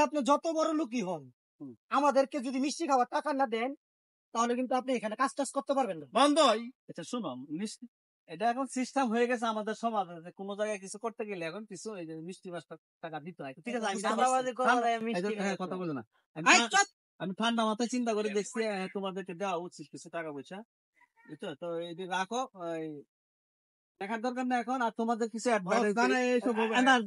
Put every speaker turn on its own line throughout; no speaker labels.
আপনি যত বড় লোকই হন, আমাদেরকে যদি মিষ্টি খাওয়ার টাকা না দেন, তাহলে কিন্তু আপনি এখানে কাজ টাজ করতে পারবেন না।
বন্ধ। এটা শুনো, এটা এখন সিস্টেম হয়ে গেছে আমাদের সমাজে, যে কোনো জায়গায় কিছু করতে গেলে এখন কিছু এই যে মিষ্টি মাছ টাকা দিতে হয়। ঠিক আছে, কথা বলো না। আমি ঠান্ডা মাথায় চিন্তা করে দেখছি তোমাদেরকে দেওয়া উচিত কিছু টাকা পয়সা, বুঝছো? তো এটি রাখো, দেখার দরকার না এখন। আর তোমাদের কিছু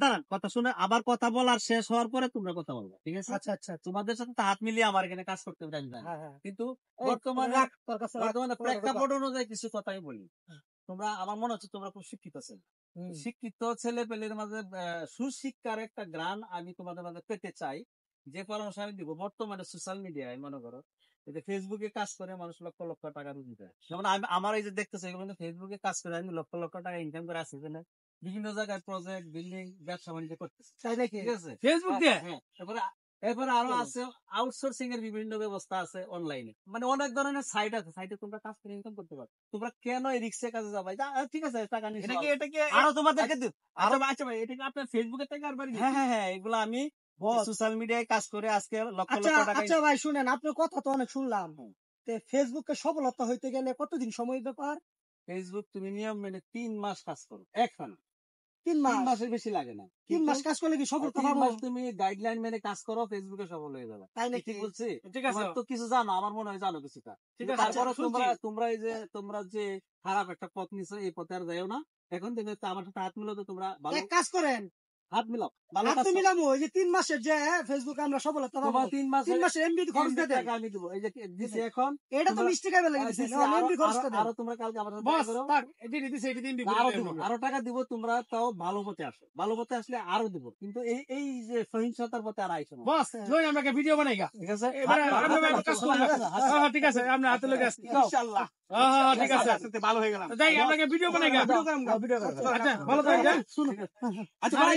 দাঁড়ান, কথা শুনে আবার কথা বলার শেষ হওয়ার পরে তোমরা কথা বলবো, ঠিক আছে?
আচ্ছা আচ্ছা,
তোমাদের সাথে হাত মিলিয়ে আমার এখানে কাজ করতে পারি না, কিন্তু বর্তমানে প্রেক্ষাপট অনুযায়ী কিছু কথাই বলি। তোমরা, আমার মনে হচ্ছে তোমরা খুব শিক্ষিত ছেলে, শিক্ষিত ছেলে পেলের মাঝে সুশিক্ষার একটা গ্রান আমি তোমাদের মাঝে পেতে চাই। যে পরামর্শ আমি দিব, বর্তমানে সোশ্যাল মিডিয়ায় মনে করো ফেসবুকে কাজ করে মানুষ লক্ষ লক্ষ টাকা রুজি দেয়। যেমন আমার এই যে দেখতেছে, এগুলো ফেসবুকে কাজ করে আমি লক্ষ লক্ষ টাকা ইনকাম করে আসছে, বিভিন্ন জায়গায় প্রজেক্ট বিল্ডিং ব্যবসা বাণিজ্য করতেছে, তাই নাকি? ঠিক আছে, ফেসবুকে। এরপরে আরো আছে আউটসোর্সিং এর বিভিন্ন ব্যবস্থা আছে অনলাইনে, মানে অনেক ধরনের সাইট আছে, সাইটে তোমরা কাজ করে ইনকাম করতে পারো। তোমরা কেন এই রিক্সে কাজে যাবে? ঠিক আছে, টাকা নিয়ে আরো তোমাদেরকে আচ্ছা ভাই, এটা কি আপনার ফেসবুকের টাকা? আর হ্যাঁ, এগুলো আমি সোশ্যাল মিডিয়ায় কাজ করে আজকে লক্ষ লক্ষ টাকা।
আচ্ছা ভাই শুনেন, আপনার কথা তো অনেক শুনলাম, ফেসবুকে সফলতা হইতে গেলে কতদিন সময় ব্যাপার?
ফেসবুক তুমি নিয়ম মেনে 3 মাস কাজ করো, এখন
3
মাসের বেশি লাগে না।
3 মাস কাজ করলে কি সফলতা পাবো?
তুমি গাইডলাইন মেনে কাজ করো, ফেসবুকে সফল হয়ে যাবে।
তাই নাকি?
ঠিক বলছি? ঠিক আছে, তো কিছু জানো, আমার মনে হয় জানো কিছুটা। ঠিক আছে, তারপরে তোমরা যে খারাপ একটা পথ নিছো, এই পথে আর যাও না। এখন দেখবে আমার সাথে হাত মিলাতে তোমরা ভালো
কাজ করেন,
হাত মিলাও,
হাত মিলাবো। ওই যে 3 মাসের যে ফেসবুকে আমরা সফলতা পাবো, 3 মাসের এমবি খরচ দিতে আমি দিব। এই যে দিছি এখন, এটা তো মিষ্টি খাইবে লাগে দিছি না, এমবি খরচ দিতে। আর তোমরা কালকে আমার সাথে বস থাক, এটি দিছি, এটি এমবি আরো টাকা দিব। তোমরা তাও ভালো পথে আসো, ভালো পথে আসলে আরো দিব, কিন্তু এই যে সহিংসতার পথে আর আইছো না। বস জয়, আমরা একটা ভিডিও বানাইগা, ঠিক আছে? এবারে আমরা কাজ করব। হ্যাঁ ঠিক আছে, আমরা হাতে লগে আসছি ইনশাআল্লাহ। হ্যাঁ ঠিক আছে, আজকে ভালো হয়ে গেলাম। যাই, আমরা একটা ভিডিও বানাইগা, ভিডিও করব। আচ্ছা ভালো থাকেন, শুনুন। আচ্ছা ভাই,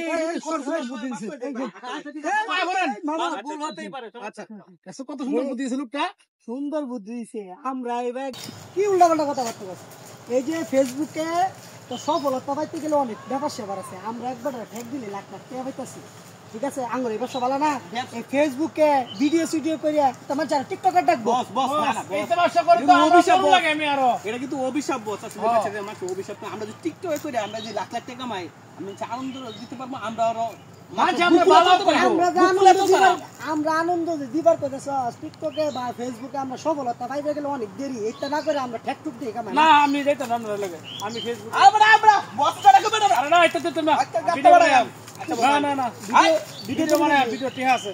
কত সুন্দর বুদ্ধি দিয়েছে লোকটা, সুন্দর বুদ্ধি দিয়েছে। আমরা এবার কি উল্টাপাল্টা কথাবার্তা বলছি। এই যে ফেসবুকে তো সফলতা পাইতে গেলে অনেক ব্যাপার স্যাপার আছে। আমরা একবার ঠেক দিলে লাখ লাখ টাকা পাইতেছি, ঠিক আছে? আঙুর এই ব্যবসা ভালো না, ফেসবুকে ভিডিও করে তোমার যারা টিকটকার ডাকবো,
এটা কিন্তু অভিশাপ। অভিশাপ আমরা যদি টিকটকে করে আমরা যে লাখ লাখ টাকা কামাই, আমি আনন্দ দিতে পারবো। আমরা
আনন্দ দিবার কথা, টিকটকে বা ফেসবুকে আমরা সফলতা পাইতে গেলে অনেক দেরি। এটা না করে আমরা ঠেক টুক দিয়ে কামাই না। আমি যাইতাম না, আমি ফেসবুক ভিডিও বানাই, ভিডিও ঠিক আছে।